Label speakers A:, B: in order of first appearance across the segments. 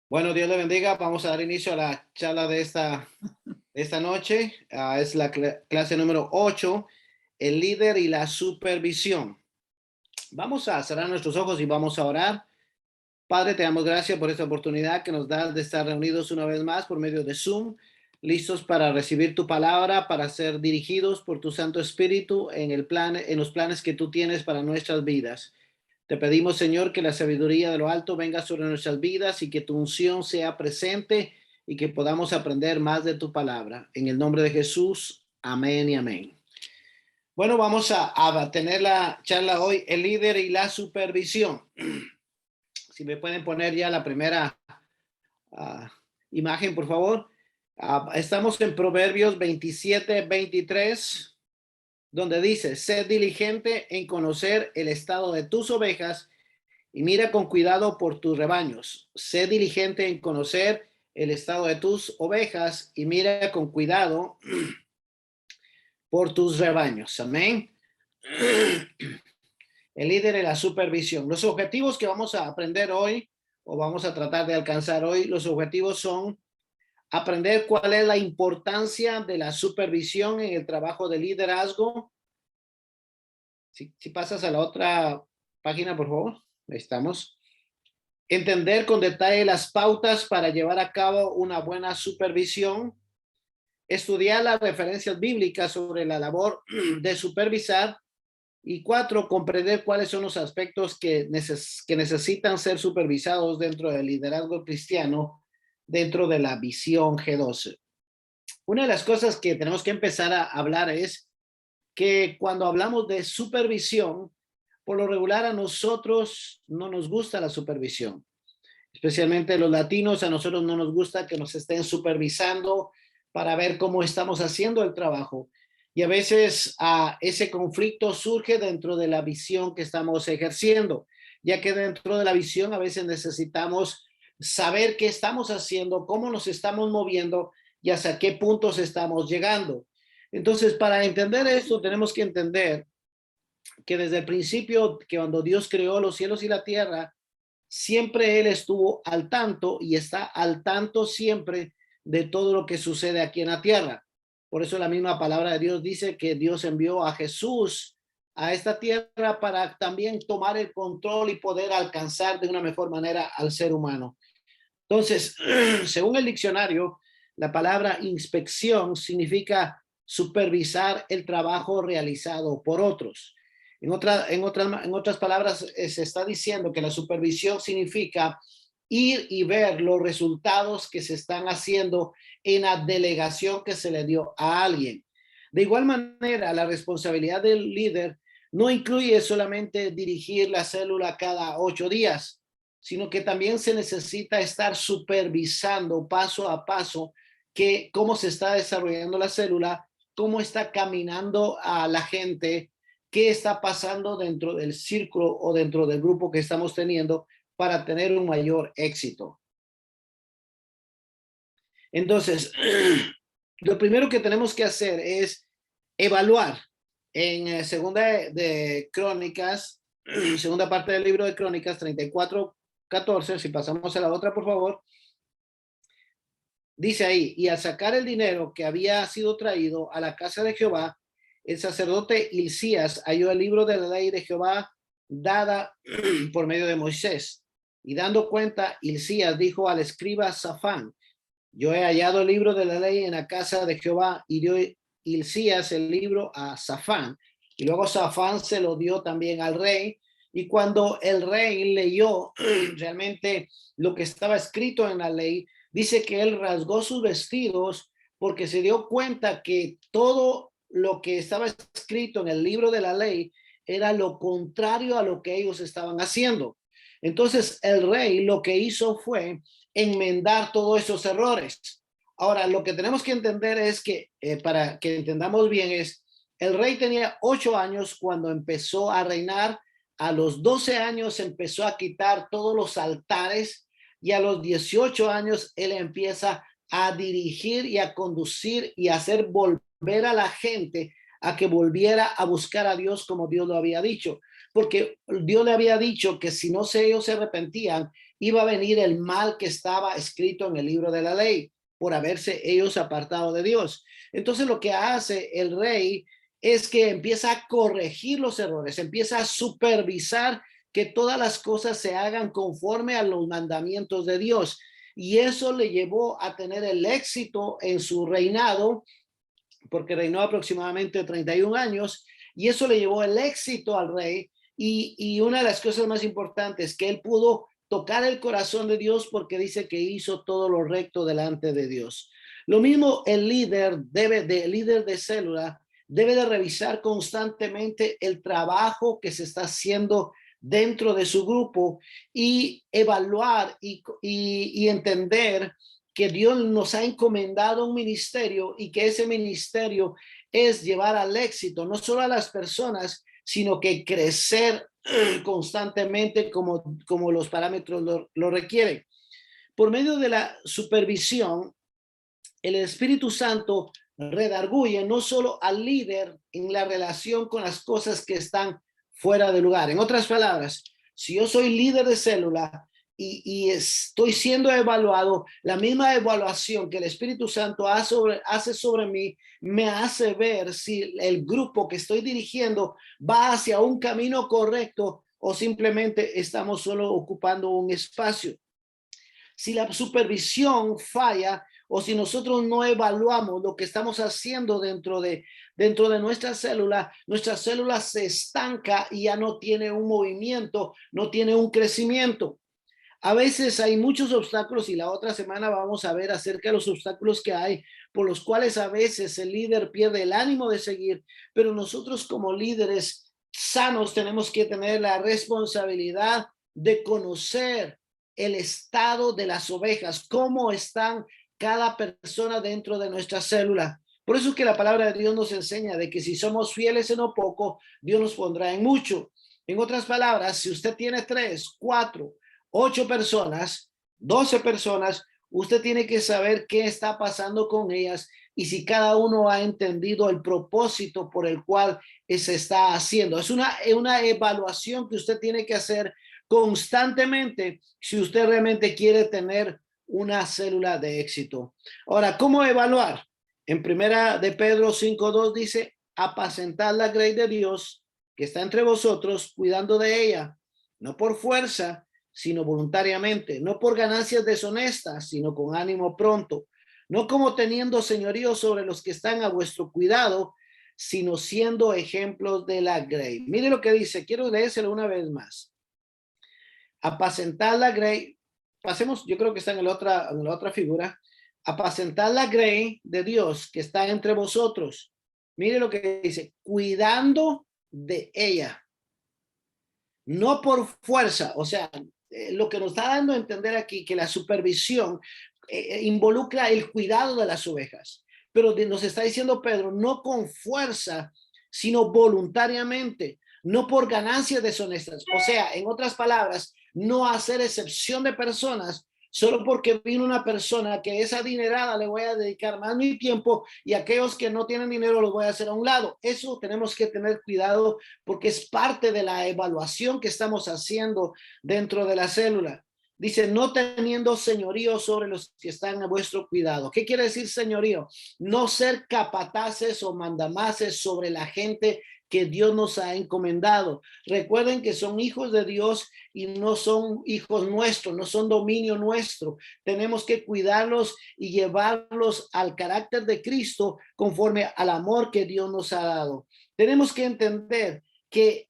A: Bueno, Dios le bendiga. Vamos a dar inicio a la charla de esta noche. Es la clase número 8, el líder y la supervisión. Vamos a cerrar nuestros ojos y vamos a orar. Padre, te damos gracias por esta oportunidad que nos das de estar reunidos una vez más por medio de Zoom, listos para recibir tu palabra, para ser dirigidos por tu Santo Espíritu en los planes que tú tienes para nuestras vidas. Te pedimos, Señor, que la sabiduría de lo alto venga sobre nuestras vidas y que tu unción sea presente y que podamos aprender más de tu palabra. En el nombre de Jesús, amén y amén. Bueno, vamos a tener la charla hoy, el líder y la supervisión. Si me pueden poner ya la primera uh, imagen, por favor. Estamos en Proverbios 27-23, donde dice, sé diligente en conocer el estado de tus ovejas y mira con cuidado por tus rebaños. Sé diligente en conocer el estado de tus ovejas y mira con cuidado por tus rebaños. Amén. El líder de la supervisión. Los objetivos que vamos a aprender hoy o vamos a tratar de alcanzar hoy, los objetivos son aprender cuál es la importancia de la supervisión en el trabajo de liderazgo. Si pasas a la otra página, por favor. Ahí estamos. Entender con detalle las pautas para llevar a cabo una buena supervisión. Estudiar las referencias bíblicas sobre la labor de supervisar. Y 4, comprender cuáles son los aspectos que necesitan ser supervisados dentro del liderazgo cristiano, dentro de la visión G12. Una de las cosas que tenemos que empezar a hablar es que cuando hablamos de supervisión, por lo regular a nosotros no nos gusta la supervisión. Especialmente los latinos, a nosotros no nos gusta que nos estén supervisando para ver cómo estamos haciendo el trabajo. Y a veces ese conflicto surge dentro de la visión que estamos ejerciendo, ya que dentro de la visión a veces necesitamos saber qué estamos haciendo, cómo nos estamos moviendo y hasta qué puntos estamos llegando. Entonces, para entender esto, tenemos que entender que desde el principio, que cuando Dios creó los cielos y la tierra, siempre Él estuvo al tanto y está al tanto siempre de todo lo que sucede aquí en la tierra. Por eso la misma palabra de Dios dice que Dios envió a Jesús a esta tierra para también tomar el control y poder alcanzar de una mejor manera al ser humano. Entonces, según el diccionario, la palabra inspección significa supervisar el trabajo realizado por otros. En otras palabras, se está diciendo que la supervisión significa ir y ver los resultados que se están haciendo en la delegación que se le dio a alguien. De igual manera, la responsabilidad del líder no incluye solamente dirigir la célula cada 8 días, sino que también se necesita estar supervisando paso a paso cómo se está desarrollando la célula, cómo está caminando a la gente, qué está pasando dentro del círculo o dentro del grupo que estamos teniendo para tener un mayor éxito. Entonces, lo primero que tenemos que hacer es evaluar. En segunda de Crónicas, segunda parte del libro de Crónicas 34:14, si pasamos a la otra, por favor, dice ahí, y al sacar el dinero que había sido traído a la casa de Jehová, el sacerdote Hilcías halló el libro de la ley de Jehová dada por medio de Moisés. Y dando cuenta, Hilcías dijo al escriba Safán, yo he hallado el libro de la ley en la casa de Jehová, y dio Hilcías el libro a Safán. Y luego Safán se lo dio también al rey. Y cuando el rey leyó realmente lo que estaba escrito en la ley, dice que él rasgó sus vestidos porque se dio cuenta que todo lo que estaba escrito en el libro de la ley era lo contrario a lo que ellos estaban haciendo. Entonces el rey lo que hizo fue enmendar todos esos errores. Ahora, lo que tenemos que entender es que, para que entendamos bien, es el rey tenía 8 años cuando empezó a reinar. A los 12 años empezó a quitar todos los altares y a los 18 años él empieza a dirigir y a conducir y a hacer volver a la gente a que volviera a buscar a Dios como Dios lo había dicho, porque Dios le había dicho que si no ellos se arrepentían, iba a venir el mal que estaba escrito en el libro de la ley por haberse ellos apartado de Dios. Entonces lo que hace el rey es que empieza a corregir los errores, empieza a supervisar que todas las cosas se hagan conforme a los mandamientos de Dios. Y eso le llevó a tener el éxito en su reinado, porque reinó aproximadamente 31 años, y eso le llevó el éxito al rey. Y una de las cosas más importantes, que él pudo tocar el corazón de Dios porque dice que hizo todo lo recto delante de Dios. Lo mismo el líder el líder de célula debe de revisar constantemente el trabajo que se está haciendo dentro de su grupo y evaluar y entender que Dios nos ha encomendado un ministerio y que ese ministerio es llevar al éxito, no solo a las personas, sino que crecer constantemente como los parámetros lo requieren. Por medio de la supervisión, el Espíritu Santo redarguye no solo al líder en la relación con las cosas que están fuera de lugar. En otras palabras, si yo soy líder de célula y estoy siendo evaluado, la misma evaluación que el Espíritu Santo hace sobre mí, me hace ver si el grupo que estoy dirigiendo va hacia un camino correcto o simplemente estamos solo ocupando un espacio. Si la supervisión falla o si nosotros no evaluamos lo que estamos haciendo dentro de nuestra célula se estanca y ya no tiene un movimiento, no tiene un crecimiento. A veces hay muchos obstáculos y la otra semana vamos a ver acerca de los obstáculos que hay por los cuales a veces el líder pierde el ánimo de seguir, pero nosotros como líderes sanos tenemos que tener la responsabilidad de conocer el estado de las ovejas, cómo están cada persona dentro de nuestra célula. Por eso es que la palabra de Dios nos enseña de que si somos fieles en lo poco, Dios nos pondrá en mucho. En otras palabras, si usted tiene 3, 4, 8 personas, 12 personas, usted tiene que saber qué está pasando con ellas y si cada uno ha entendido el propósito por el cual se está haciendo. Es una evaluación que usted tiene que hacer constantemente si usted realmente quiere tener una célula de éxito. Ahora, ¿cómo evaluar? En primera de Pedro 5:2 dice, apacentad la grey de Dios que está entre vosotros, cuidando de ella, no por fuerza, sino voluntariamente, no por ganancias deshonestas, sino con ánimo pronto, no como teniendo señorío sobre los que están a vuestro cuidado, sino siendo ejemplos de la grey. Mire lo que dice, quiero leérselo una vez más. Apacentar la grey, pasemos, yo creo que está en la otra figura, apacentar la grey de Dios que está entre vosotros. Mire lo que dice, cuidando de ella, no por fuerza, o sea, lo que nos está dando a entender aquí que la supervisión involucra el cuidado de las ovejas, pero nos está diciendo Pedro, no con fuerza, sino voluntariamente, no por ganancias deshonestas. O sea, en otras palabras, no hacer excepción de personas solo porque vino una persona que es adinerada, le voy a dedicar más mi tiempo y aquellos que no tienen dinero los voy a hacer a un lado. Eso tenemos que tener cuidado porque es parte de la evaluación que estamos haciendo dentro de la célula. Dice, no teniendo señorío sobre los que están a vuestro cuidado. ¿Qué quiere decir señorío? No ser capataces o mandamases sobre la gente que Dios nos ha encomendado. Recuerden que son hijos de Dios y no son hijos nuestros, no son dominio nuestro. Tenemos que cuidarlos y llevarlos al carácter de Cristo conforme al amor que Dios nos ha dado. Tenemos que entender que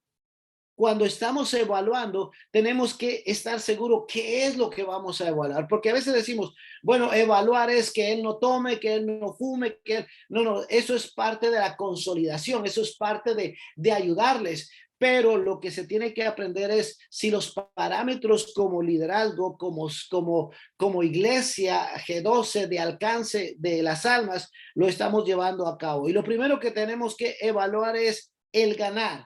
A: cuando estamos evaluando, tenemos que estar seguros qué es lo que vamos a evaluar, porque a veces decimos, bueno, evaluar es que él no tome, que él no fume, que él... No, eso es parte de la consolidación, eso es parte de ayudarles, pero lo que se tiene que aprender es si los parámetros como liderazgo, como iglesia G12 de alcance de las almas, lo estamos llevando a cabo. Y lo primero que tenemos que evaluar es el ganar.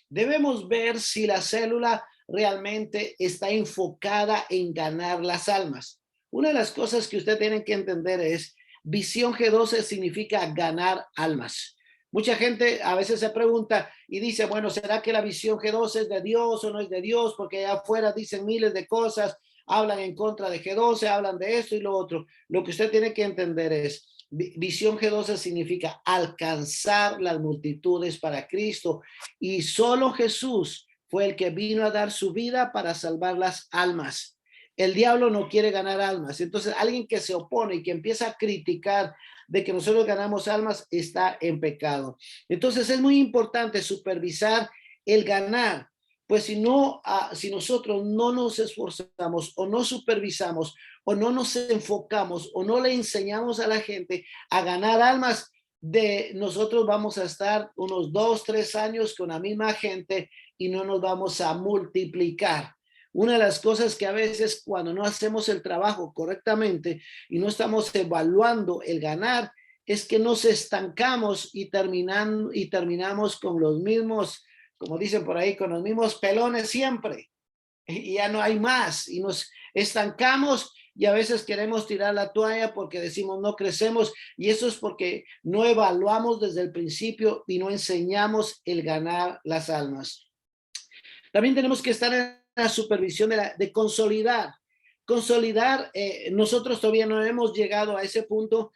A: Debemos ver si la célula realmente está enfocada en ganar las almas. Una de las cosas que usted tiene que entender es visión G12 significa ganar almas. Mucha gente a veces se pregunta y dice, bueno, ¿será que la visión G12 es de Dios o no es de Dios? Porque allá afuera dicen miles de cosas, hablan en contra de G12, hablan de esto y lo otro. Lo que usted tiene que entender es, visión G12 significa alcanzar las multitudes para Cristo, y solo Jesús fue el que vino a dar su vida para salvar las almas. El diablo no quiere ganar almas. Entonces, alguien que se opone y que empieza a criticar de que nosotros ganamos almas está en pecado. Entonces, es muy importante supervisar el ganar. Pues si nosotros no nos esforzamos o no supervisamos o no nos enfocamos o no le enseñamos a la gente a ganar almas, de nosotros vamos a estar unos 2, 3 años con la misma gente y no nos vamos a multiplicar. Una de las cosas que a veces cuando no hacemos el trabajo correctamente y no estamos evaluando el ganar, es que nos estancamos y terminamos con los mismos, como dicen por ahí, con los mismos pelones siempre. Y ya no hay más y nos estancamos y a veces queremos tirar la toalla porque decimos no crecemos, y eso es porque no evaluamos desde el principio y no enseñamos el ganar las almas. También tenemos que estar en la supervisión de consolidar. Consolidar, nosotros todavía no hemos llegado a ese punto,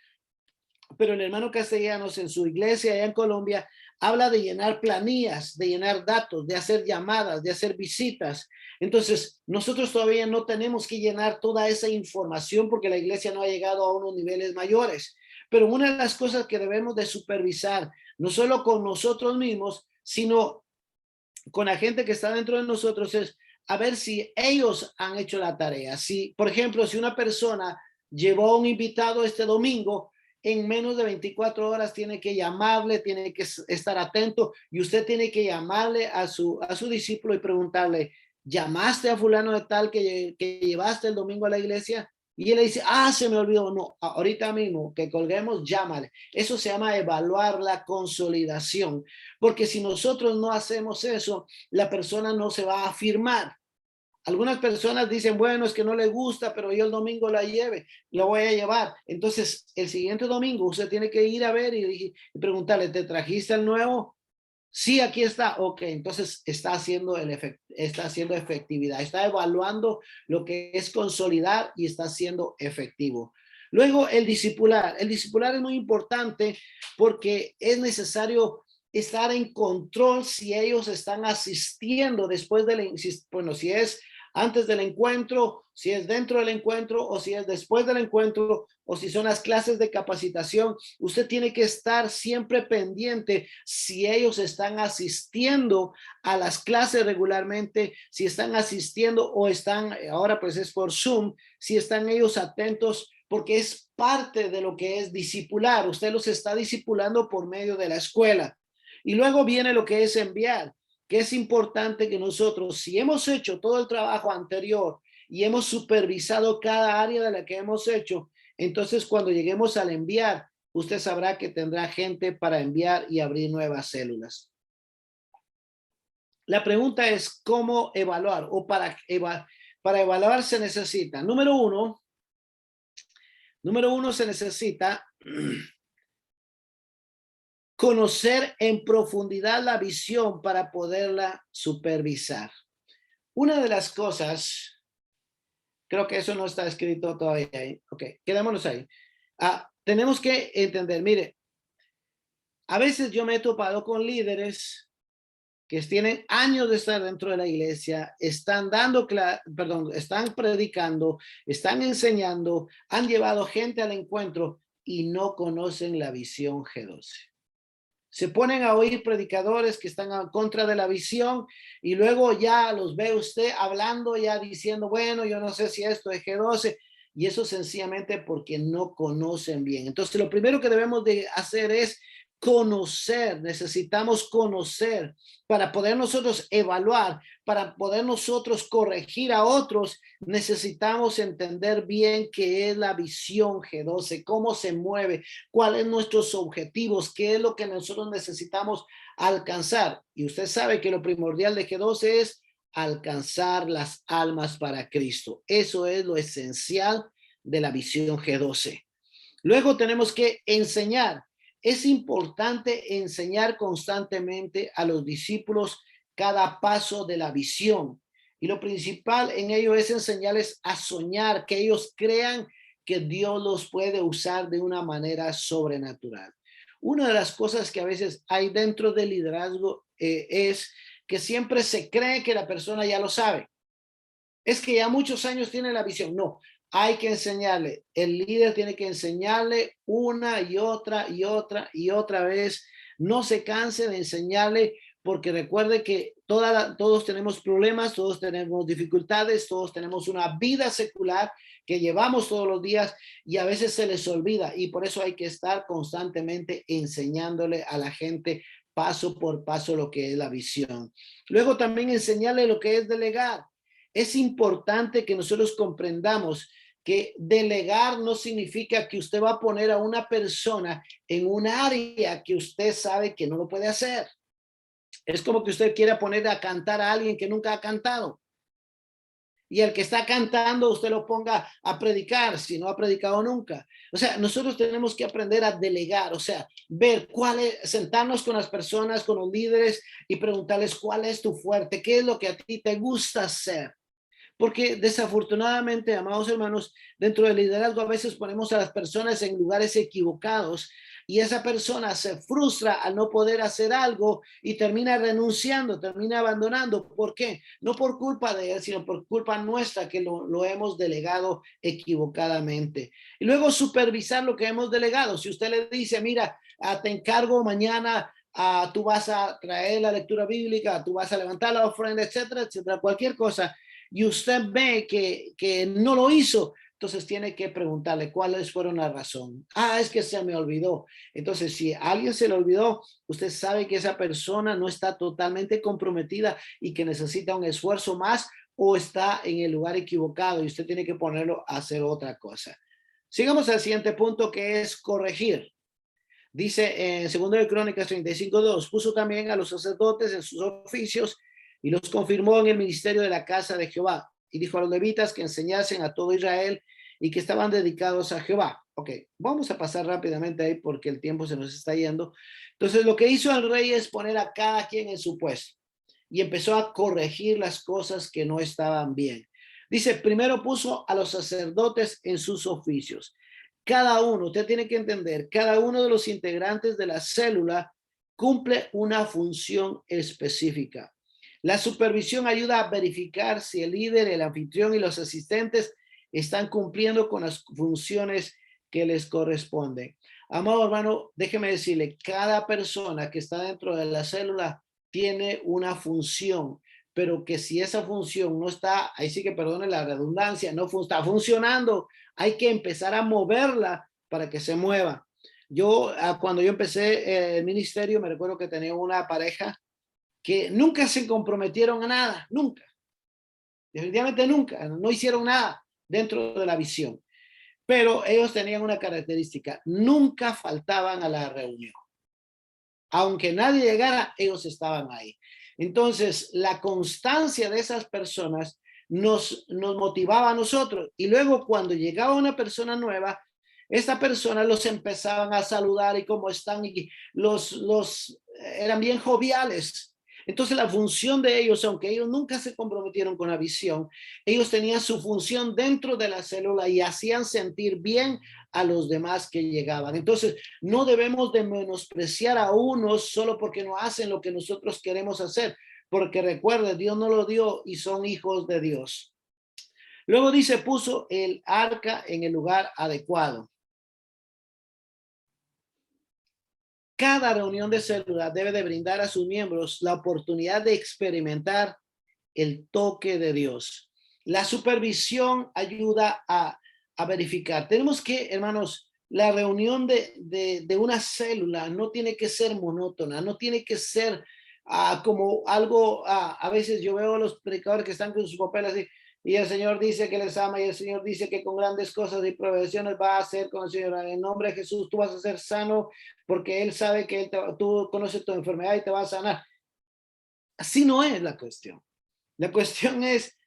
A: pero el hermano Castellanos en su iglesia allá en Colombia habla de llenar planillas, de llenar datos, de hacer llamadas, de hacer visitas. Entonces, nosotros todavía no tenemos que llenar toda esa información porque la iglesia no ha llegado a unos niveles mayores. Pero una de las cosas que debemos de supervisar, no solo con nosotros mismos, sino con la gente que está dentro de nosotros, es a ver si ellos han hecho la tarea. Si, por ejemplo, si una persona llevó a un invitado este domingo, en menos de 24 horas tiene que llamarle, tiene que estar atento, y usted tiene que llamarle a su discípulo y preguntarle, ¿llamaste a fulano de tal que llevaste el domingo a la iglesia? Y él le dice, se me olvidó. No, ahorita mismo que colguemos, llámale. Eso se llama evaluar la consolidación, porque si nosotros no hacemos eso, la persona no se va a afirmar. Algunas personas dicen, bueno, es que no le gusta, pero yo el domingo la voy a llevar. Entonces, el siguiente domingo usted tiene que ir a ver y preguntarle, ¿te trajiste el nuevo? Sí, aquí está. Ok, entonces está haciendo efectividad, está evaluando lo que es consolidar y está siendo efectivo. Luego, el discipular. El discipular es muy importante porque es necesario estar en control si ellos están asistiendo después bueno, si es antes del encuentro, si es dentro del encuentro o si es después del encuentro o si son las clases de capacitación. Usted tiene que estar siempre pendiente si ellos están asistiendo a las clases regularmente, si están asistiendo o están, ahora pues es por Zoom, si están ellos atentos, porque es parte de lo que es discipular. Usted los está discipulando por medio de la escuela. Y luego viene lo que es enviar, que es importante que nosotros, si hemos hecho todo el trabajo anterior y hemos supervisado cada área de la que hemos hecho, entonces cuando lleguemos al enviar, usted sabrá que tendrá gente para enviar y abrir nuevas células. La pregunta es cómo evaluar o para evaluar se necesita. Número uno se necesita conocer en profundidad la visión para poderla supervisar. Una de las cosas, creo que eso no está escrito todavía ahí. Ok, quedémonos ahí. Tenemos que entender, mire, a veces yo me he topado con líderes que tienen años de estar dentro de la iglesia, están están predicando, están enseñando, han llevado gente al encuentro y no conocen la visión G12. Se ponen a oír predicadores que están en contra de la visión y luego ya los ve usted hablando, ya diciendo, bueno, yo no sé si esto es G12, y eso sencillamente porque no conocen bien. Entonces, lo primero que debemos de hacer es conocer, necesitamos conocer para poder nosotros evaluar, para poder nosotros corregir a otros. Necesitamos entender bien qué es la visión G12, cómo se mueve, cuáles son nuestros objetivos, qué es lo que nosotros necesitamos alcanzar. Y usted sabe que lo primordial de G12 es alcanzar las almas para Cristo. Eso es lo esencial de la visión G12. Luego tenemos que enseñar. es importante enseñar constantemente a los discípulos cada paso de la visión. Y lo principal en ello es enseñarles a soñar, que ellos crean que Dios los puede usar de una manera sobrenatural. Una de las cosas que a veces hay dentro del liderazgo es que siempre se cree que la persona ya lo sabe. Es que ya muchos años tiene la visión. No, hay que enseñarle. El líder tiene que enseñarle una y otra y otra y otra vez. No se canse de enseñarle, porque recuerde que todos tenemos problemas, todos tenemos dificultades, todos tenemos una vida secular que llevamos todos los días y a veces se les olvida, y por eso hay que estar constantemente enseñándole a la gente paso por paso lo que es la visión. Luego también enseñarle lo que es delegar. Es importante que nosotros comprendamos que delegar no significa que usted va a poner a una persona en un área que usted sabe que no lo puede hacer. Es como que usted quiera poner a cantar a alguien que nunca ha cantado. Y el que está cantando, usted lo ponga a predicar, si no ha predicado nunca. O sea, nosotros tenemos que aprender a delegar, o sea, ver cuál es, sentarnos con las personas, con los líderes y preguntarles cuál es tu fuerte, qué es lo que a ti te gusta hacer. Porque desafortunadamente, amados hermanos, dentro del liderazgo a veces ponemos a las personas en lugares equivocados y esa persona se frustra al no poder hacer algo y termina renunciando, termina abandonando. ¿Por qué? No por culpa de él, sino por culpa nuestra que lo hemos delegado equivocadamente. Y luego supervisar lo que hemos delegado. Si usted le dice, mira, te encargo mañana, tú vas a traer la lectura bíblica, tú vas a levantar la ofrenda, etcétera, etcétera, cualquier cosa, y usted ve que no lo hizo, entonces tiene que preguntarle cuáles fueron la razón. Es que se me olvidó. Entonces, si a alguien se le olvidó, usted sabe que esa persona no está totalmente comprometida y que necesita un esfuerzo más o está en el lugar equivocado y usted tiene que ponerlo a hacer otra cosa. Sigamos al siguiente punto, que es corregir. Dice en 2 de Crónicas 35:2, puso también a los sacerdotes en sus oficios y los confirmó en el ministerio de la casa de Jehová. Y dijo a los levitas que enseñasen a todo Israel y que estaban dedicados a Jehová. Ok, vamos a pasar rápidamente ahí porque el tiempo se nos está yendo. Entonces lo que hizo el rey es poner a cada quien en su puesto y empezó a corregir las cosas que no estaban bien. Dice, primero puso a los sacerdotes en sus oficios. Cada uno, usted tiene que entender, cada uno de los integrantes de la célula cumple una función específica. La supervisión ayuda a verificar si el líder, el anfitrión y los asistentes están cumpliendo con las funciones que les corresponden. Amado hermano, déjeme decirle, cada persona que está dentro de la célula tiene una función, pero que si esa función no está, ahí sí que perdone la redundancia, no está funcionando, hay que empezar a moverla para que se mueva. Yo, cuando yo empecé el ministerio, me recuerdo que tenía una pareja que nunca se comprometieron a nada, nunca, definitivamente nunca, no hicieron nada dentro de la visión, pero ellos tenían una característica, nunca faltaban a la reunión. Aunque nadie llegara, ellos estaban ahí. Entonces, la constancia de esas personas nos motivaba a nosotros. Y luego cuando llegaba una persona nueva, esta persona los empezaban a saludar y cómo están, y los eran bien joviales. Entonces la función de ellos, aunque ellos nunca se comprometieron con la visión, ellos tenían su función dentro de la célula y hacían sentir bien a los demás que llegaban. Entonces no debemos de menospreciar a unos solo porque no hacen lo que nosotros queremos hacer, porque recuerde, Dios no lo dio y son hijos de Dios. Luego dice, puso el arca en el lugar adecuado. Cada reunión de célula debe de brindar a sus miembros la oportunidad de experimentar el toque de Dios. La supervisión ayuda a verificar. Tenemos que, hermanos, la reunión de una célula no tiene que ser monótona, no tiene que ser como algo, a veces yo veo a los predicadores que están con sus papeles así, y el Señor dice que les ama y el Señor dice que con grandes cosas y provisiones va a hacer con el Señor. En el nombre de Jesús tú vas a ser sano porque Él sabe que tú conoces tu enfermedad y te va a sanar. Así no es la cuestión. La cuestión es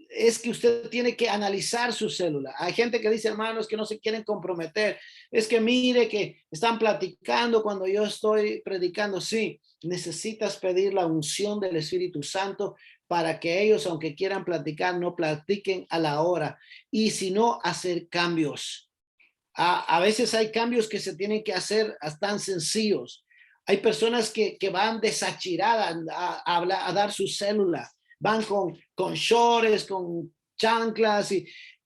A: es que usted tiene que analizar su célula. Hay gente que dice, hermanos, que no se quieren comprometer. Es que mire que están platicando cuando yo estoy predicando. Sí, necesitas pedir la unción del Espíritu Santo para que ellos, aunque quieran platicar, no platiquen a la hora. Y si no, hacer cambios. A veces hay cambios que se tienen que hacer tan sencillos. Hay personas que van desachiradas a dar su célula. Van con shorts, con chanclas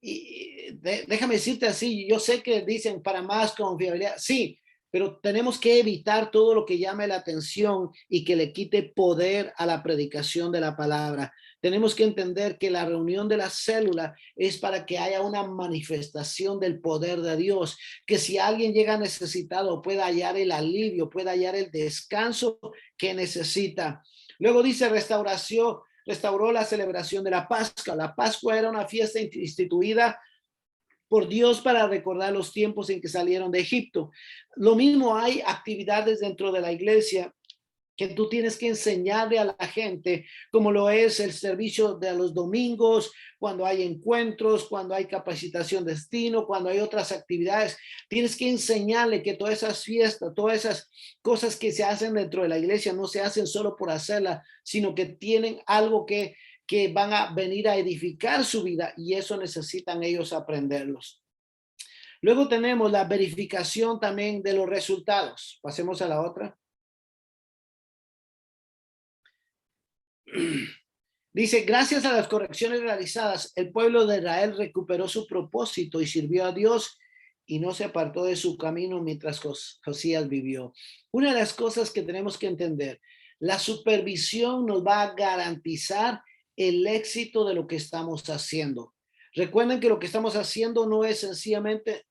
A: déjame decirte así, yo sé que dicen para más confiabilidad, sí, pero tenemos que evitar todo lo que llame la atención y que le quite poder a la predicación de la palabra. Tenemos que entender que la reunión de la célula es para que haya una manifestación del poder de Dios, que si alguien llega necesitado pueda hallar el alivio, pueda hallar el descanso que necesita. Luego dice restauró la celebración de la Pascua. La Pascua era una fiesta instituida por Dios para recordar los tiempos en que salieron de Egipto. Lo mismo hay actividades dentro de la iglesia que tú tienes que enseñarle a la gente, como lo es el servicio de los domingos, cuando hay encuentros, cuando hay capacitación de destino, cuando hay otras actividades. Tienes que enseñarle que todas esas fiestas, todas esas cosas que se hacen dentro de la iglesia no se hacen solo por hacerla, sino que tienen algo que van a venir a edificar su vida, y eso necesitan ellos aprenderlos. Luego tenemos la verificación también de los resultados. Pasemos a la otra. Dice, gracias a las correcciones realizadas, el pueblo de Israel recuperó su propósito y sirvió a Dios y no se apartó de su camino mientras Josías vivió. Una de las cosas que tenemos que entender, la supervisión nos va a garantizar el éxito de lo que estamos haciendo. Recuerden que lo que estamos haciendo no es sencillamente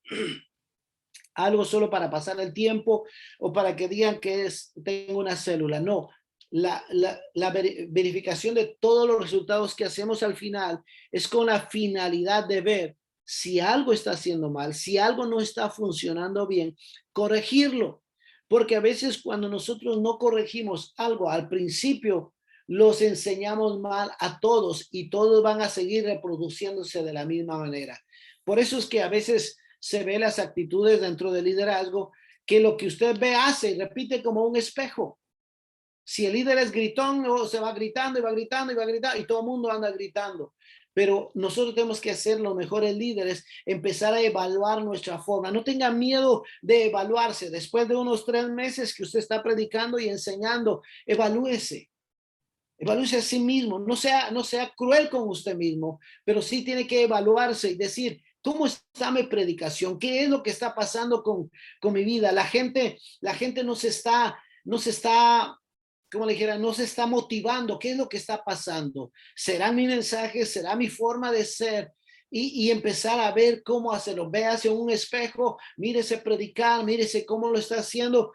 A: algo solo para pasar el tiempo o para que digan que tengo una célula. No, la verificación de todos los resultados que hacemos al final es con la finalidad de ver si algo está haciendo mal, si algo no está funcionando bien, corregirlo. Porque a veces cuando nosotros no corregimos algo al principio, los enseñamos mal a todos y todos van a seguir reproduciéndose de la misma manera. Por eso es que a veces se ve las actitudes dentro del liderazgo, que lo que usted ve hace y repite como un espejo. Si el líder es gritón, se va gritando y va gritando y va gritando y todo el mundo anda gritando. Pero nosotros tenemos que hacer los mejores líderes, empezar a evaluar nuestra forma. No tenga miedo de evaluarse. Después de unos 3 meses que usted está predicando y enseñando, evalúese. Evalúese a sí mismo. No sea cruel con usted mismo, pero sí tiene que evaluarse y decir, ¿cómo está mi predicación? ¿Qué es lo que está pasando con mi vida? La gente no se está, como le dijera, no se está motivando. ¿Qué es lo que está pasando? ¿Será mi mensaje? ¿Será mi forma de ser? Y empezar a ver cómo hacerlo. Véase en un espejo, mírese predicar, mírese cómo lo está haciendo.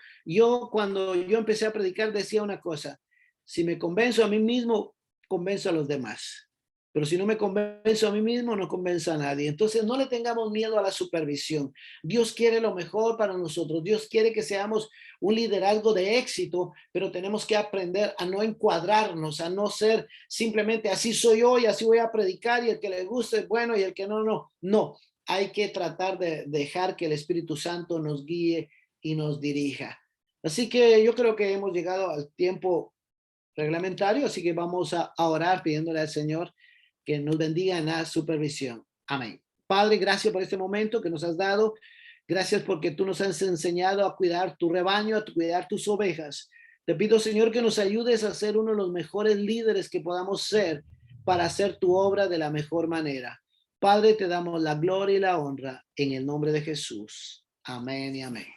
A: Cuando yo empecé a predicar, decía una cosa: si me convenzo a mí mismo, convenzo a los demás. Pero si no me convenzo a mí mismo, no convenzo a nadie. Entonces, no le tengamos miedo a la supervisión. Dios quiere lo mejor para nosotros. Dios quiere que seamos un liderazgo de éxito, pero tenemos que aprender a no encuadrarnos, a no ser simplemente así soy yo y así voy a predicar y el que le guste es bueno y el que no, no. No, hay que tratar de dejar que el Espíritu Santo nos guíe y nos dirija. Así que yo creo que hemos llegado al tiempo reglamentario, así que vamos a orar pidiéndole al Señor que nos bendiga en la supervisión. Amén. Padre, gracias por este momento que nos has dado. Gracias porque tú nos has enseñado a cuidar tu rebaño, a cuidar tus ovejas. Te pido, Señor, que nos ayudes a ser uno de los mejores líderes que podamos ser para hacer tu obra de la mejor manera. Padre, te damos la gloria y la honra en el nombre de Jesús. Amén y amén.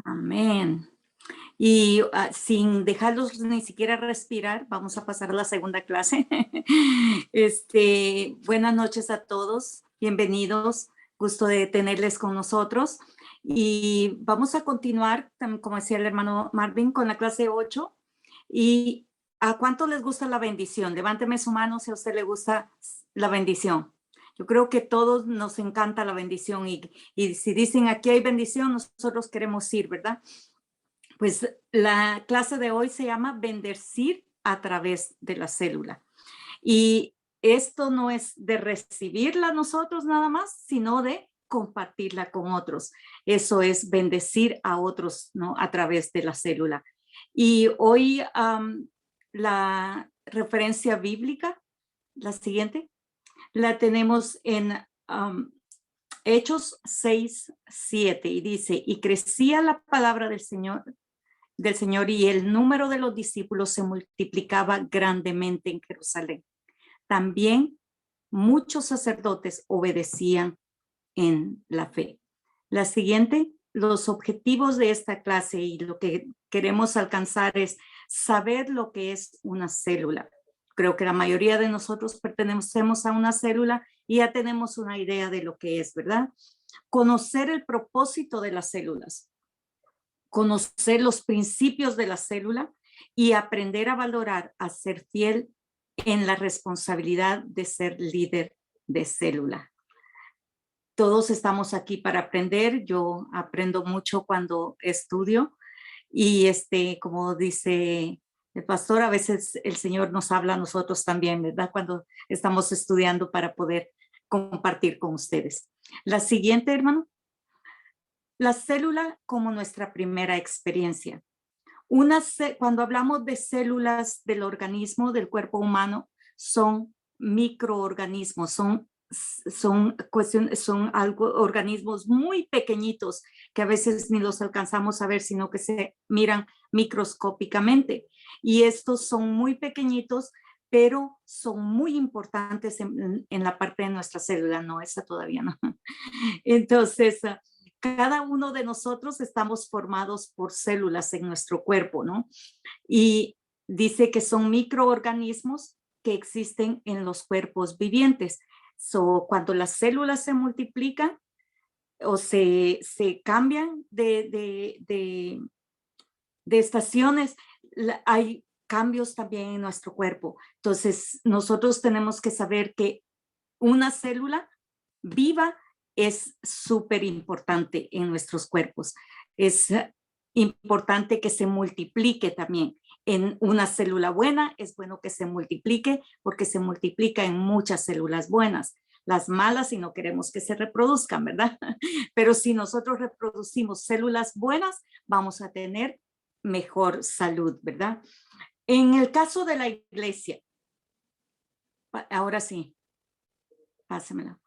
B: Amén. Y sin dejarlos ni siquiera respirar, vamos a pasar a la segunda clase. Buenas noches a todos, bienvenidos, gusto de tenerles con nosotros. Y vamos a continuar, como decía el hermano Marvin, con la clase 8. ¿Y a cuánto les gusta la bendición? Levánteme su mano si a usted le gusta la bendición. Yo creo que todos nos encanta la bendición y si dicen aquí hay bendición, nosotros queremos ir, ¿verdad? Pues la clase de hoy se llama Bendecir a través de la célula. Y esto no es de recibirla nosotros nada más, sino de compartirla con otros. Eso es bendecir a otros, ¿no? A través de la célula. Y hoy la referencia bíblica, la siguiente, la tenemos en Hechos 6:7 y dice, y crecía la palabra del Señor y el número de los discípulos se multiplicaba grandemente en Jerusalén. También muchos sacerdotes obedecían en la fe. La siguiente, los objetivos de esta clase y lo que queremos alcanzar es saber lo que es una célula. Creo que la mayoría de nosotros pertenecemos a una célula y ya tenemos una idea de lo que es, ¿verdad? Conocer el propósito de las células, conocer los principios de la célula y aprender a valorar, a ser fiel en la responsabilidad de ser líder de célula. Todos estamos aquí para aprender. Yo aprendo mucho cuando estudio y como dice el pastor, a veces el Señor nos habla a nosotros también, ¿verdad? Cuando estamos estudiando para poder compartir con ustedes. La siguiente, hermano. La célula como nuestra primera experiencia. Cuando hablamos de células del organismo, del cuerpo humano, son microorganismos, son organismos muy pequeñitos que a veces ni los alcanzamos a ver, sino que se miran microscópicamente. Y estos son muy pequeñitos, pero son muy importantes en la parte de nuestra célula. No, esa todavía no. Entonces, cada uno de nosotros estamos formados por células en nuestro cuerpo, ¿no? Y dice que son microorganismos que existen en los cuerpos vivientes. Cuando las células se multiplican o se cambian de estaciones, hay cambios también en nuestro cuerpo. Entonces, nosotros tenemos que saber que una célula viva es súper importante en nuestros cuerpos. Es importante que se multiplique también. En una célula buena es bueno que se multiplique porque se multiplica en muchas células buenas. Las malas si no queremos que se reproduzcan, ¿verdad? Pero si nosotros reproducimos células buenas, vamos a tener mejor salud, ¿verdad? En el caso de la iglesia, ahora sí, pásemela.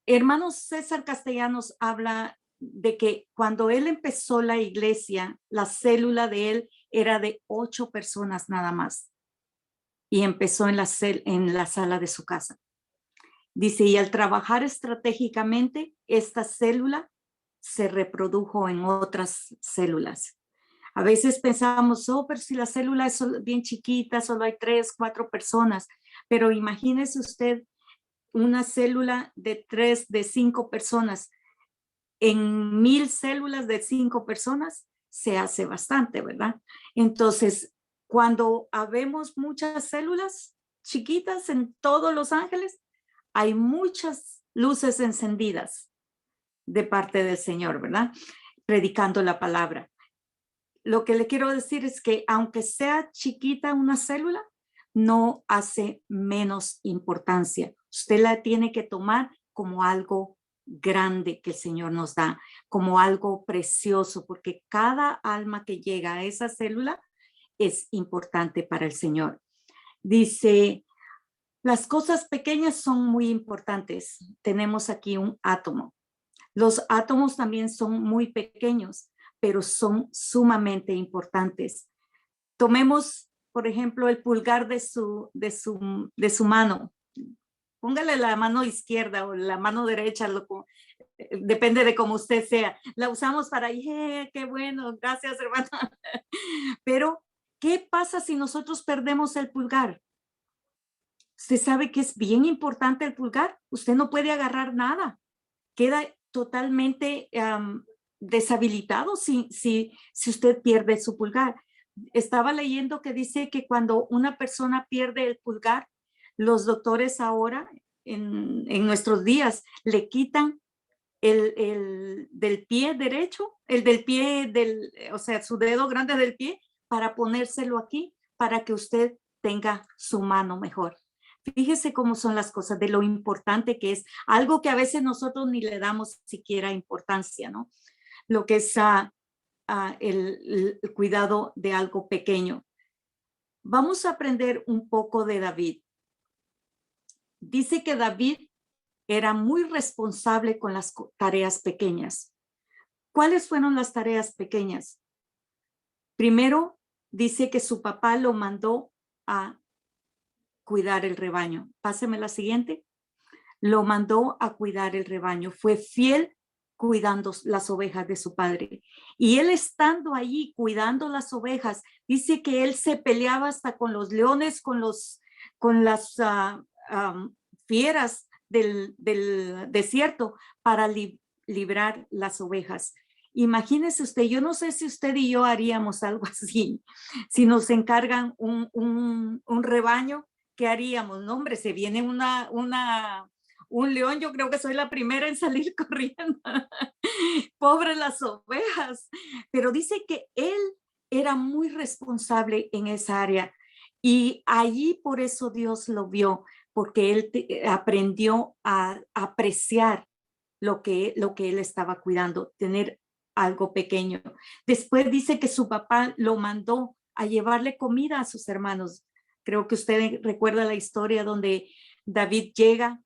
B: Hermano César Castellanos habla de que cuando él empezó la iglesia, la célula de él era de 8 personas nada más y empezó en la sala de su casa. Dice, y al trabajar estratégicamente, esta célula se reprodujo en otras células. A veces pensamos, pero si la célula es bien chiquita, solo hay 3, 4 personas, pero imagínese usted una célula de 3, de 5 personas, en 1000 células de 5 personas, se hace bastante, ¿verdad? Entonces, cuando habemos muchas células chiquitas en todos los ángeles, hay muchas luces encendidas de parte del Señor, ¿verdad? Predicando la palabra. Lo que le quiero decir es que aunque sea chiquita una célula, no hace menos importancia. Usted la tiene que tomar como algo grande que el Señor nos da, como algo precioso, porque cada alma que llega a esa célula es importante para el Señor. Dice, las cosas pequeñas son muy importantes. Tenemos aquí un átomo. Los átomos también son muy pequeños, pero son sumamente importantes. Tomemos, por ejemplo, el pulgar de su mano. Póngale la mano izquierda o la mano derecha, depende de cómo usted sea. La usamos para, qué bueno, gracias, hermana. Pero, ¿qué pasa si nosotros perdemos el pulgar? Usted sabe que es bien importante el pulgar. Usted no puede agarrar nada. Queda totalmente deshabilitado si usted pierde su pulgar. Estaba leyendo que dice que cuando una persona pierde el pulgar, los doctores ahora, en nuestros días, le quitan el del pie derecho, el del pie, o sea, su dedo grande del pie, para ponérselo aquí, para que usted tenga su mano mejor. Fíjese cómo son las cosas, de lo importante que es, algo que a veces nosotros ni le damos siquiera importancia, ¿no? Lo que es el cuidado de algo pequeño. Vamos a aprender un poco de David. Dice que David era muy responsable con las tareas pequeñas. ¿Cuáles fueron las tareas pequeñas? Primero, dice que su papá lo mandó a cuidar el rebaño. Páseme la siguiente. Lo mandó a cuidar el rebaño. Fue fiel cuidando las ovejas de su padre. Y él estando allí cuidando las ovejas, dice que él se peleaba hasta con los leones, con las fieras del desierto para librar las ovejas. Imagínese usted, yo no sé si usted y yo haríamos algo así. Si nos encargan un rebaño, ¿qué haríamos? No, hombre, se viene un león, yo creo que soy la primera en salir corriendo. Pobre las ovejas. Pero dice que él era muy responsable en esa área y allí por eso Dios lo vio, porque él aprendió a apreciar lo que él estaba cuidando, tener algo pequeño. Después dice que su papá lo mandó a llevarle comida a sus hermanos. Creo que usted recuerda la historia donde David llega,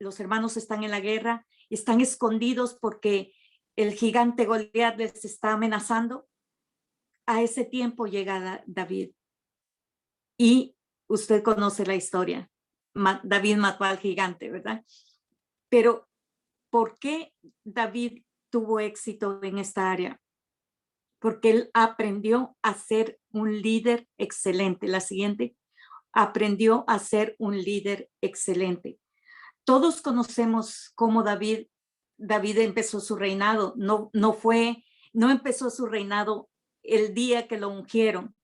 B: los hermanos están en la guerra, están escondidos porque el gigante Goliat les está amenazando. A ese tiempo llega David y usted conoce la historia. David mató al gigante, ¿verdad? Pero ¿por qué David tuvo éxito en esta área? Porque él aprendió a ser un líder excelente. La siguiente, aprendió a ser un líder excelente. Todos conocemos cómo David empezó su reinado. No empezó su reinado el día que lo ungieron,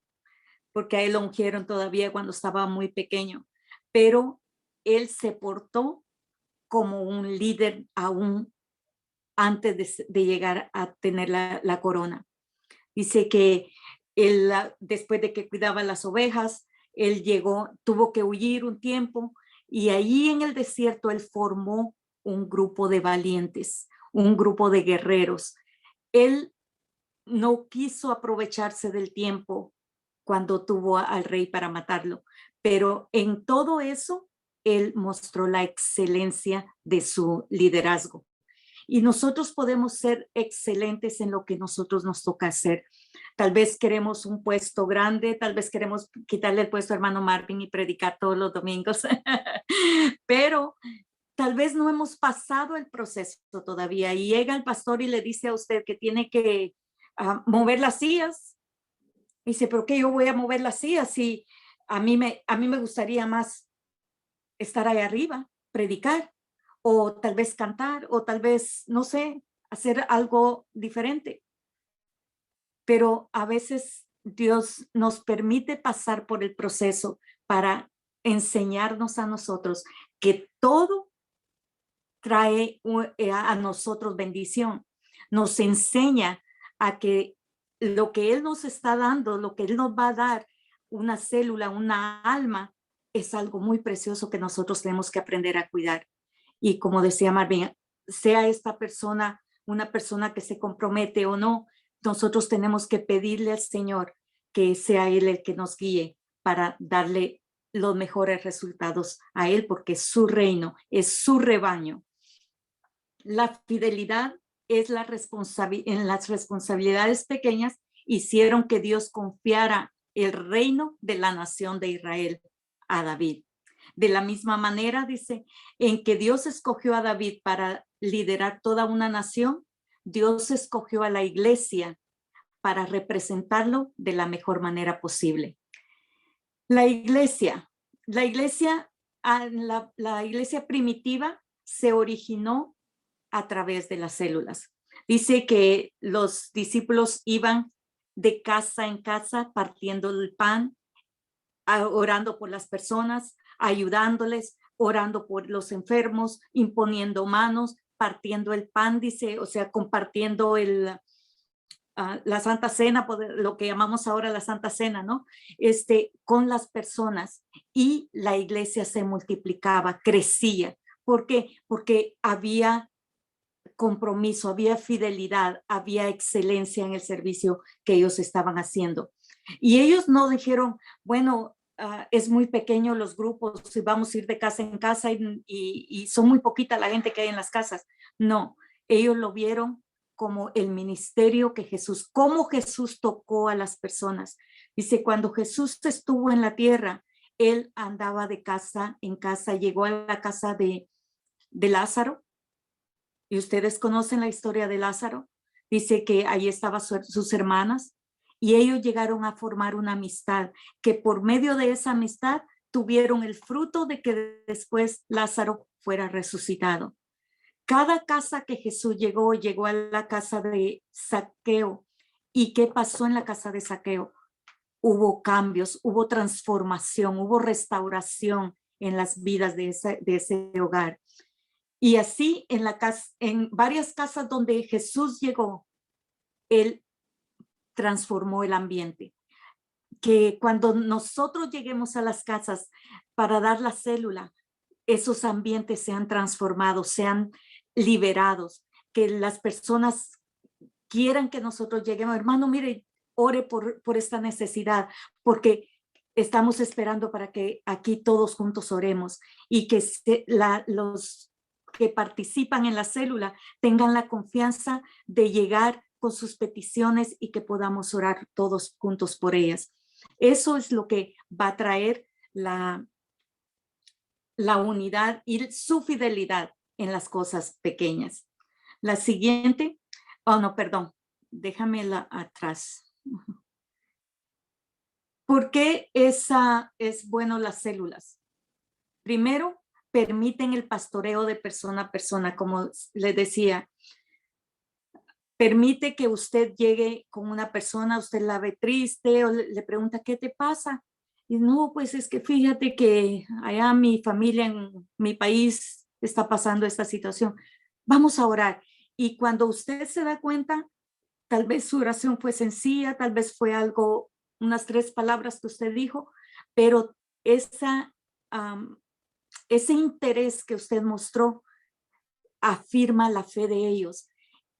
B: porque a él lo ungieron todavía cuando estaba muy pequeño, pero él se portó como un líder aún antes de llegar a tener la corona. Dice que él, después de que cuidaba las ovejas, él tuvo que huir un tiempo y ahí en el desierto él formó un grupo de valientes, un grupo de guerreros. Él no quiso aprovecharse del tiempo cuando tuvo al rey para matarlo, pero en todo eso él mostró la excelencia de su liderazgo. Y nosotros podemos ser excelentes en lo que nosotros nos toca hacer. Tal vez queremos un puesto grande, tal vez queremos quitarle el puesto a hermano Marvin y predicar todos los domingos, pero tal vez no hemos pasado el proceso todavía y llega el pastor y le dice a usted que tiene que mover las sillas. Y dice, ¿pero qué yo voy a mover las sillas si a mí me gustaría más estar ahí arriba, predicar, o tal vez cantar, o tal vez, no sé, hacer algo diferente? Pero a veces Dios nos permite pasar por el proceso para enseñarnos a nosotros que todo trae a nosotros bendición. Nos enseña a que lo que Él nos está dando, lo que Él nos va a dar, una célula, una alma, es algo muy precioso que nosotros tenemos que aprender a cuidar. Y como decía Marvin, sea esta persona una persona que se compromete o no, nosotros tenemos que pedirle al Señor que sea Él el que nos guíe para darle los mejores resultados a Él, porque es su reino, es su rebaño. La fidelidad es en las responsabilidades pequeñas hicieron que Dios confiara el reino de la nación de Israel a David. De la misma manera, dice, en que Dios escogió a David para liderar toda una nación, Dios escogió a la iglesia para representarlo de la mejor manera posible. La iglesia primitiva se originó a través de las células. Dice que los discípulos iban de casa en casa partiendo el pan, orando por las personas, ayudándoles, orando por los enfermos, imponiendo manos, partiendo el pan, dice, o sea, compartiendo la Santa Cena, lo que llamamos ahora la Santa Cena, ¿no? Con las personas, y la iglesia se multiplicaba, crecía. ¿Por qué? Porque había compromiso, había fidelidad, había excelencia en el servicio que ellos estaban haciendo. Y ellos no dijeron, bueno, es muy pequeño los grupos y vamos a ir de casa en casa y son muy poquita la gente que hay en las casas. No, ellos lo vieron como el ministerio que Jesús, cómo Jesús tocó a las personas. Dice, cuando Jesús estuvo en la tierra, él andaba de casa en casa, llegó a la casa de Lázaro, y ustedes conocen la historia de Lázaro. Dice que ahí estaban sus hermanas y ellos llegaron a formar una amistad, que por medio de esa amistad tuvieron el fruto de que después Lázaro fuera resucitado. Cada casa que Jesús llegó a la casa de Zaqueo. ¿Y qué pasó en la casa de Zaqueo? Hubo cambios, hubo transformación, hubo restauración en las vidas de ese hogar. Y así en varias casas donde Jesús llegó, él transformó el ambiente. Que cuando nosotros lleguemos a las casas para dar la célula, esos ambientes sean transformados, sean liberados, que las personas quieran que nosotros lleguemos. Hermano, mire, ore por esta necesidad, porque estamos esperando para que aquí todos juntos oremos y que los que participan en la célula tengan la confianza de llegar con sus peticiones y que podamos orar todos juntos por ellas. Eso es lo que va a traer la unidad y su fidelidad en las cosas pequeñas. La siguiente, oh no, perdón, déjamela atrás. ¿Por qué es bueno las células? Primero, permiten el pastoreo de persona a persona, como les decía. Permite que usted llegue con una persona, usted la ve triste o le pregunta, ¿qué te pasa? Y no, pues es que fíjate que allá mi familia en mi país está pasando esta situación. Vamos a orar. Y cuando usted se da cuenta, tal vez su oración fue sencilla, tal vez fue algo, unas 3 palabras que usted dijo, pero ese interés que usted mostró afirma la fe de ellos.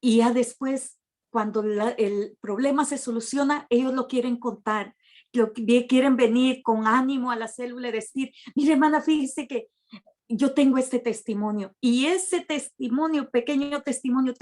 B: Y ya después, cuando el problema se soluciona, ellos lo quieren contar, quieren venir con ánimo a la célula y decir, mire hermana, fíjese que yo tengo este testimonio. Y ese testimonio, pequeño testimonio,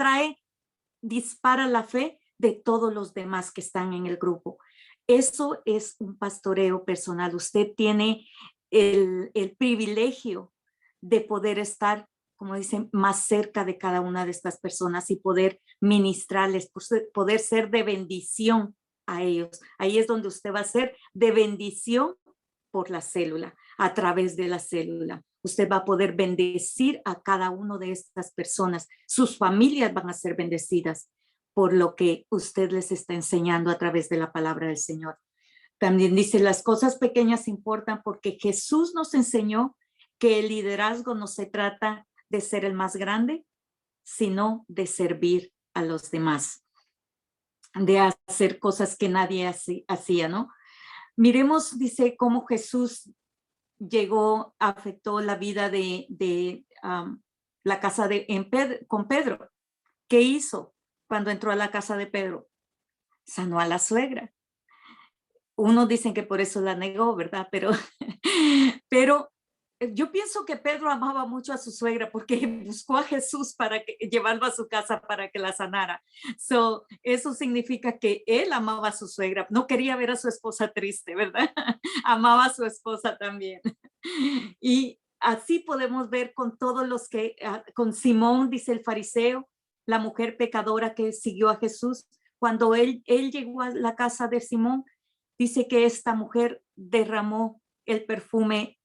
B: dispara la fe de todos los demás que están en el grupo. Eso es un pastoreo personal. Usted tiene el privilegio de poder estar, como dicen, más cerca de cada una de estas personas y poder ministrarles, poder ser de bendición a ellos. Ahí es donde usted va a ser de bendición por la célula, a través de la célula. Usted va a poder bendecir a cada una de estas personas. Sus familias van a ser bendecidas por lo que usted les está enseñando a través de la palabra del Señor. También dice, las cosas pequeñas importan porque Jesús nos enseñó que el liderazgo no se trata de ser el más grande, sino de servir a los demás, de hacer cosas que nadie hacía, ¿no? Miremos, dice, cómo Jesús afectó la vida de la casa con Pedro. ¿Qué hizo cuando entró a la casa de Pedro? Sanó a la suegra. Unos dicen que por eso la negó, ¿verdad? Pero yo pienso que Pedro amaba mucho a su suegra porque buscó a Jesús para llevarlo a su casa para que la sanara. Eso significa que él amaba a su suegra. No quería ver a su esposa triste, ¿verdad? Amaba a su esposa también. Y así podemos ver con todos los con Simón, dice el fariseo, la mujer pecadora que siguió a Jesús. Cuando él llegó a la casa de Simón, dice que esta mujer derramó el perfume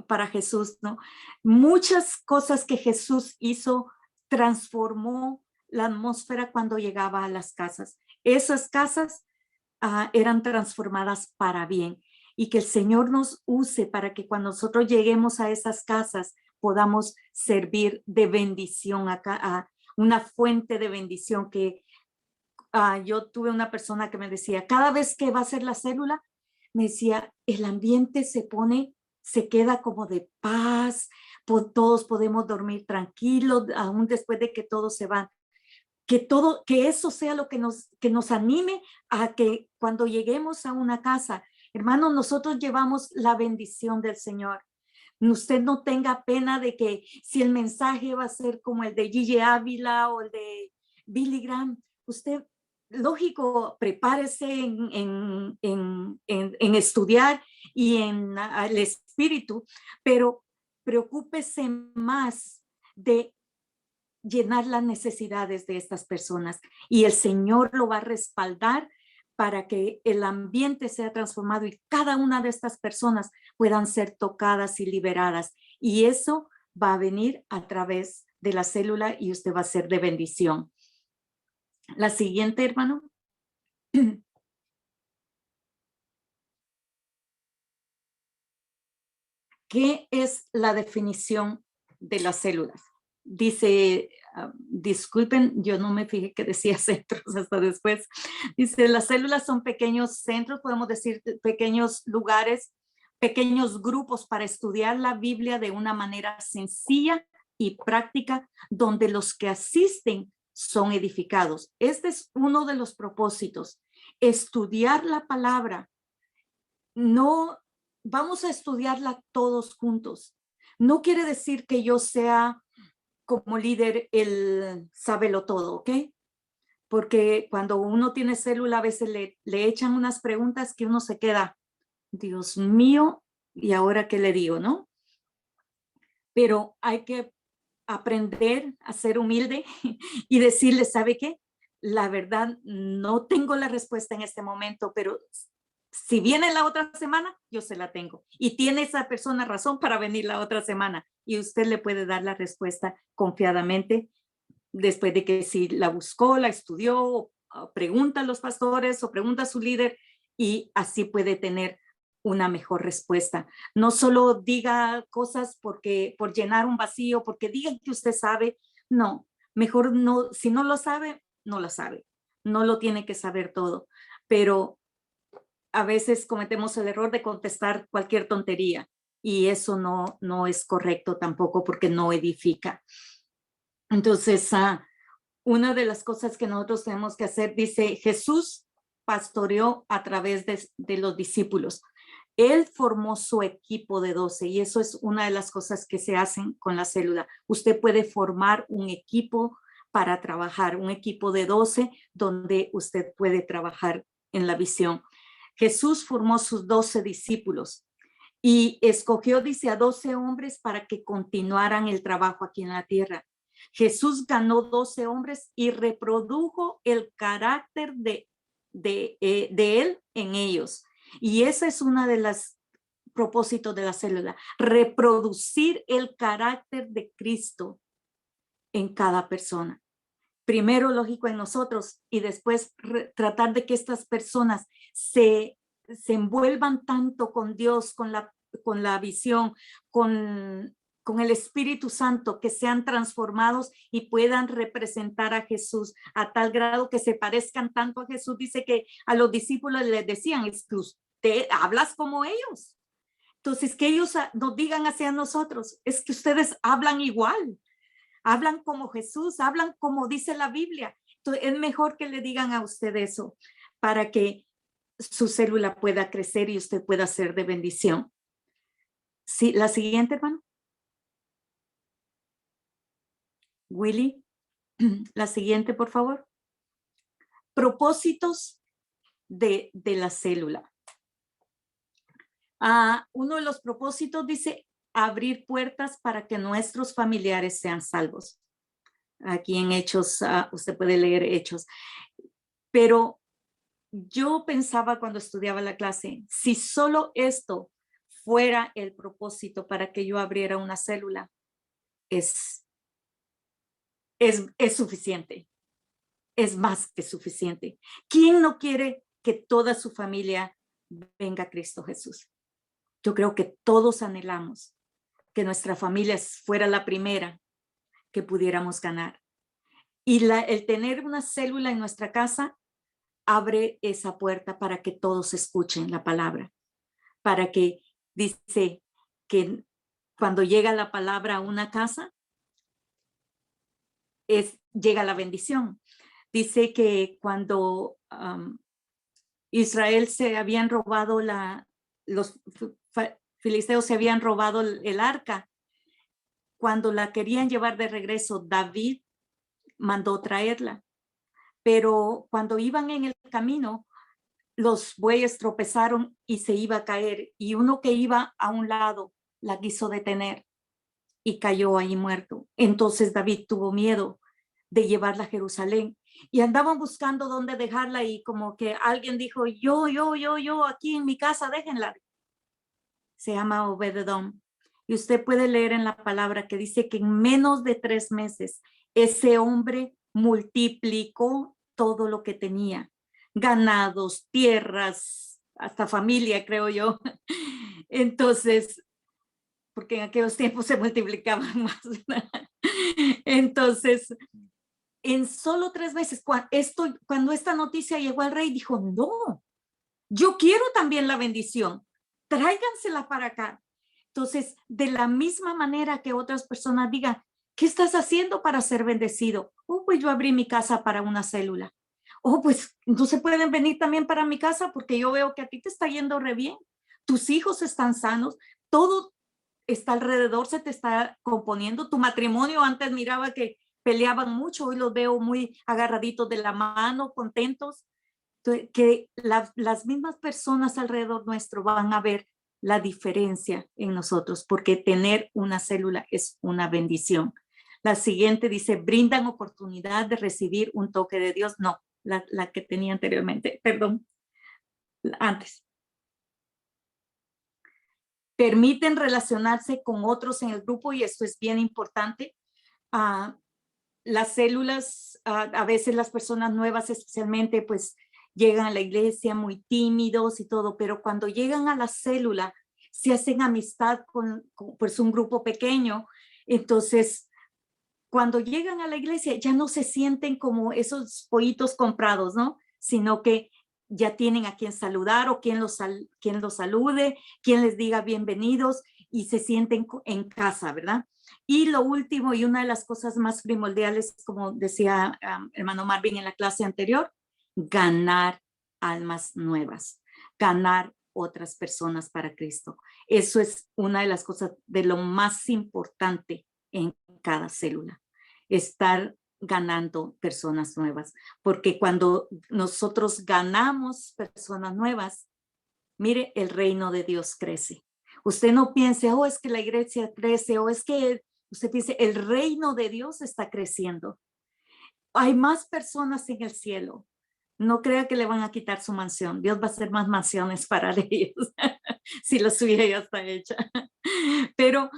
B: para Jesús, ¿no? Muchas cosas que Jesús hizo transformó la atmósfera cuando llegaba a las casas. Esas casas eran transformadas para bien, y que el Señor nos use para que cuando nosotros lleguemos a esas casas podamos servir de bendición a una fuente de bendición, que yo tuve una persona que me decía, cada vez que va a ser la célula, me decía, el ambiente se queda como de paz, todos podemos dormir tranquilos, aún después de que todos se van. Que eso sea lo que nos anime a que cuando lleguemos a una casa, hermanos, nosotros llevamos la bendición del Señor. Usted no tenga pena de que si el mensaje va a ser como el de Gigi Ávila o el de Billy Graham, usted, lógico, prepárese en estudiar y en el espíritu, pero preocúpese más de llenar las necesidades de estas personas y el Señor lo va a respaldar para que el ambiente sea transformado y cada una de estas personas puedan ser tocadas y liberadas. Y eso va a venir a través de la célula y usted va a ser de bendición. La siguiente, hermano. ¿Qué es la definición de las células? Dice, disculpen, yo no me fijé que decía centros hasta después. Dice, las células son pequeños centros, podemos decir pequeños lugares, pequeños grupos para estudiar la Biblia de una manera sencilla y práctica, donde los que asisten son edificados. Este es uno de los propósitos, estudiar la palabra. No vamos a estudiarla todos juntos. No quiere decir que yo sea como líder el sábelo todo, ¿ok? Porque cuando uno tiene célula a veces le echan unas preguntas que uno se queda, Dios mío, ¿y ahora qué le digo, no? Pero hay que aprender a ser humilde y decirle, ¿sabe qué? La verdad, no tengo la respuesta en este momento, pero si viene la otra semana, yo se la tengo. Y tiene esa persona razón para venir la otra semana. Y usted le puede dar la respuesta confiadamente después de que si la buscó, la estudió, pregunta a los pastores o pregunta a su líder y así puede tener una mejor respuesta. No solo diga cosas por llenar un vacío, porque digan que usted sabe. No, mejor no, si no lo sabe, no lo sabe. No lo tiene que saber todo. Pero a veces cometemos el error de contestar cualquier tontería y eso no es correcto tampoco porque no edifica. Entonces, una de las cosas que nosotros tenemos que hacer, dice, Jesús pastoreó a través de los discípulos. Él formó su equipo de 12 y eso es una de las cosas que se hacen con la célula. Usted puede formar un equipo para trabajar, un equipo de 12 donde usted puede trabajar en la visión. Jesús formó sus 12 discípulos y escogió, dice, a 12 hombres para que continuaran el trabajo aquí en la tierra. Jesús ganó 12 hombres y reprodujo el carácter de él en ellos. Y ese es uno de los propósitos de la célula, reproducir el carácter de Cristo en cada persona. Primero, lógico, en nosotros y después tratar de que estas personas se envuelvan tanto con Dios, con la visión, con el Espíritu Santo, que sean transformados y puedan representar a Jesús a tal grado que se parezcan tanto a Jesús. Dice que a los discípulos les decían, es que usted hablas como ellos. Entonces, que ellos nos digan hacia nosotros, es que ustedes hablan igual. Hablan como Jesús, hablan como dice la Biblia. Entonces, es mejor que le digan a usted eso para que su célula pueda crecer y usted pueda ser de bendición. Sí, la siguiente, hermano. Willy, la siguiente, por favor. Propósitos de la célula. Uno de los propósitos dice abrir puertas para que nuestros familiares sean salvos. Aquí en Hechos, usted puede leer Hechos. Pero yo pensaba cuando estudiaba la clase, si solo esto fuera el propósito para que yo abriera una célula, es suficiente. Es más que suficiente. ¿Quién no quiere que toda su familia venga a Cristo Jesús? Yo creo que todos anhelamos que nuestra familia fuera la primera que pudiéramos ganar. Y el tener una célula en nuestra casa abre esa puerta para que todos escuchen la palabra, para que dice que cuando llega la palabra a una casa, llega la bendición. Dice que cuando Israel se habían robado los filisteos se habían robado el arca, cuando la querían llevar de regreso, David mandó traerla, pero cuando iban en el camino, los bueyes tropezaron y se iba a caer, y uno que iba a un lado la quiso detener y cayó ahí muerto. Entonces David tuvo miedo de llevarla a Jerusalén y andaban buscando dónde dejarla, y como que alguien dijo, yo, aquí en mi casa, déjenla. Se llama Obed-edom. Y usted puede leer en la palabra que dice que en menos de 3 meses ese hombre multiplicó todo lo que tenía, ganados, tierras, hasta familia, creo yo. Entonces, porque en aquellos tiempos se multiplicaban más. Entonces, en solo 3 meses, cuando esta noticia llegó al rey, dijo, no, yo quiero también la bendición, tráigansela para acá. Entonces, de la misma manera que otras personas digan, ¿qué estás haciendo para ser bendecido? Oh, pues yo abrí mi casa para una célula. Oh, pues entonces pueden venir también para mi casa porque yo veo que a ti te está yendo re bien. Tus hijos están sanos, todo está alrededor, se te está componiendo. Tu matrimonio, antes miraba que peleaban mucho, hoy los veo muy agarraditos de la mano, contentos. Entonces, que las mismas personas alrededor nuestro van a ver la diferencia en nosotros, porque tener una célula es una bendición. La siguiente dice, brindan oportunidad de recibir un toque de Dios. No, la que tenía anteriormente, perdón, antes. Permiten relacionarse con otros en el grupo, y esto es bien importante. Las células, a veces las personas nuevas especialmente, pues llegan a la iglesia muy tímidos y todo, pero cuando llegan a la célula, se hacen amistad con pues un grupo pequeño. Entonces, cuando llegan a la iglesia, ya no se sienten como esos pollitos comprados, ¿no? Sino que ya tienen a quien saludar, o quien los salude, quien les diga bienvenidos, y se sienten en casa, ¿verdad? Y lo último, y una de las cosas más primordiales, como decía hermano Marvin en la clase anterior, ganar almas nuevas, ganar otras personas para Cristo. Eso es una de las cosas de lo más importante en cada célula, estar ganando personas nuevas, porque cuando nosotros ganamos personas nuevas, mire, el reino de Dios crece. Usted no piense, oh, es que la iglesia crece, o es que usted piense, el reino de Dios está creciendo. Hay más personas en el cielo. No crea que le van a quitar su mansión. Dios va a hacer más mansiones para ellos, si la suya ya está hecha. Pero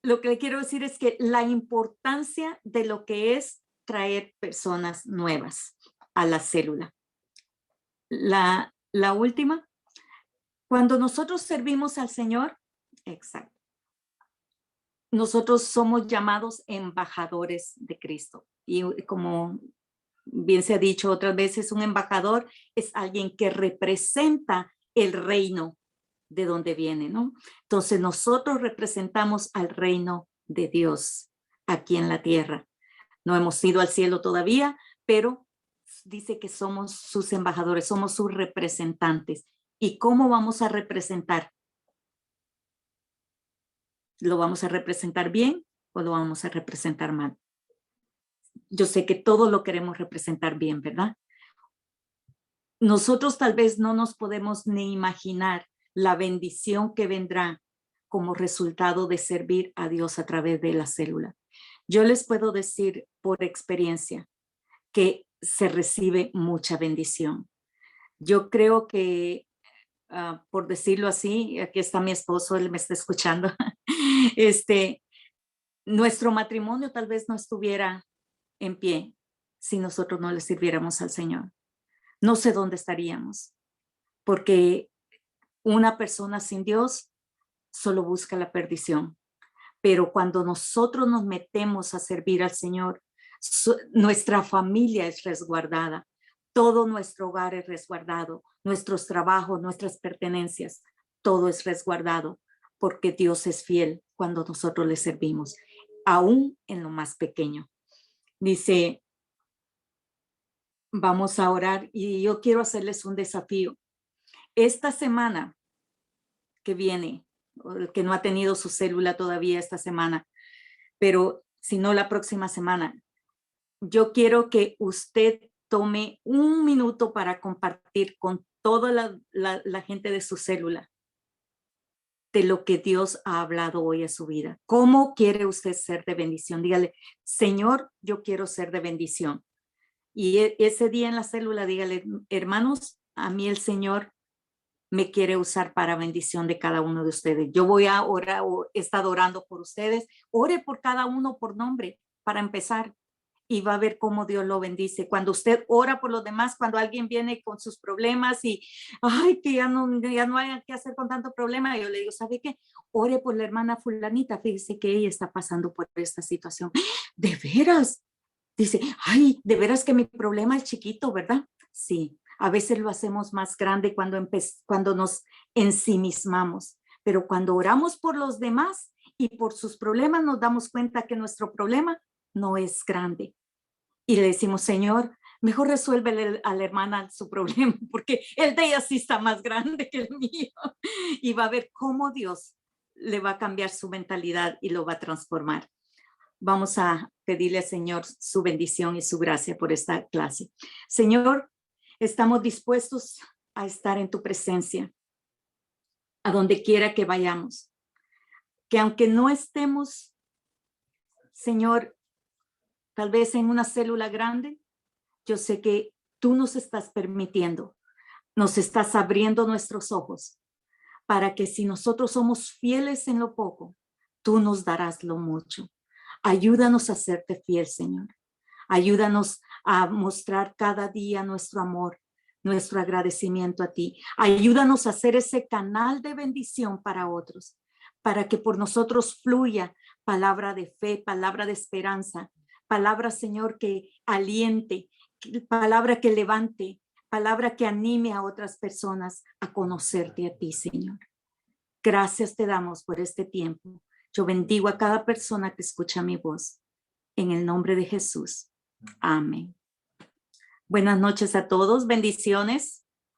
B: lo que le quiero decir es que la importancia de lo que es traer personas nuevas a la célula. La última, cuando nosotros servimos al Señor, exacto, nosotros somos llamados embajadores de Cristo. Y como bien se ha dicho otras veces, un embajador es alguien que representa el reino de donde viene, ¿no? Entonces nosotros representamos al reino de Dios aquí en la tierra. No hemos ido al cielo todavía, pero dice que somos sus embajadores, somos sus representantes. ¿Y cómo vamos a representar? ¿Lo vamos a representar bien o lo vamos a representar mal? Yo sé que todo lo queremos representar bien, ¿verdad? Nosotros tal vez no nos podemos ni imaginar la bendición que vendrá como resultado de servir a Dios a través de la célula. Yo les puedo decir por experiencia que se recibe mucha bendición. Yo creo que, por decirlo así, aquí está mi esposo, él me está escuchando, nuestro matrimonio tal vez no estuviera en pie si nosotros no le sirviéramos al Señor. No sé dónde estaríamos, porque una persona sin Dios solo busca la perdición. Pero cuando nosotros nos metemos a servir al Señor, nuestra familia es resguardada. Todo nuestro hogar es resguardado, nuestros trabajos, nuestras pertenencias, todo es resguardado, porque Dios es fiel cuando nosotros le servimos, aún en lo más pequeño. Dice, vamos a orar y yo quiero hacerles un desafío. Esta semana que viene, el que no ha tenido su célula todavía esta semana, pero si no la próxima semana, yo quiero que usted tome un minuto para compartir con toda la gente de su célula de lo que Dios ha hablado hoy a su vida. ¿Cómo quiere usted ser de bendición? Dígale, Señor, yo quiero ser de bendición. Y ese día en la célula, dígale, hermanos, a mí el Señor me quiere usar para bendición de cada uno de ustedes. Yo voy a orar, o he estado orando por ustedes. Ore por cada uno por nombre para empezar. Y va a ver cómo Dios lo bendice. Cuando usted ora por los demás, cuando alguien viene con sus problemas y, ay, que ya no hay que hacer con tanto problema, yo le digo, ¿sabe qué? Ore por la hermana fulanita, fíjese que ella está pasando por esta situación. ¿De veras? Dice, ay, de veras que mi problema es chiquito, ¿verdad? Sí, a veces lo hacemos más grande cuando nos ensimismamos, pero cuando oramos por los demás y por sus problemas, nos damos cuenta que nuestro problema no es grande. Y le decimos, Señor, mejor resuélvele a la hermana su problema, porque el de ella sí está más grande que el mío. Y va a ver cómo Dios le va a cambiar su mentalidad y lo va a transformar. Vamos a pedirle al Señor su bendición y su gracia por esta clase. Señor, estamos dispuestos a estar en tu presencia, a donde quiera que vayamos. Que aunque no estemos, Señor, tal vez en una célula grande, yo sé que tú nos estás permitiendo, nos estás abriendo nuestros ojos para que si nosotros somos fieles en lo poco, tú nos darás lo mucho. Ayúdanos a serte fiel, Señor. Ayúdanos a mostrar cada día nuestro amor, nuestro agradecimiento a ti. Ayúdanos a ser ese canal de bendición para otros, para que por nosotros fluya palabra de fe, palabra de esperanza, palabra, Señor, que aliente, palabra que levante, palabra que anime a otras personas a conocerte a ti, Señor. Gracias te damos por este tiempo. Yo bendigo a cada persona que escucha mi voz. En el nombre de Jesús. Amén. Buenas noches a todos. Bendiciones.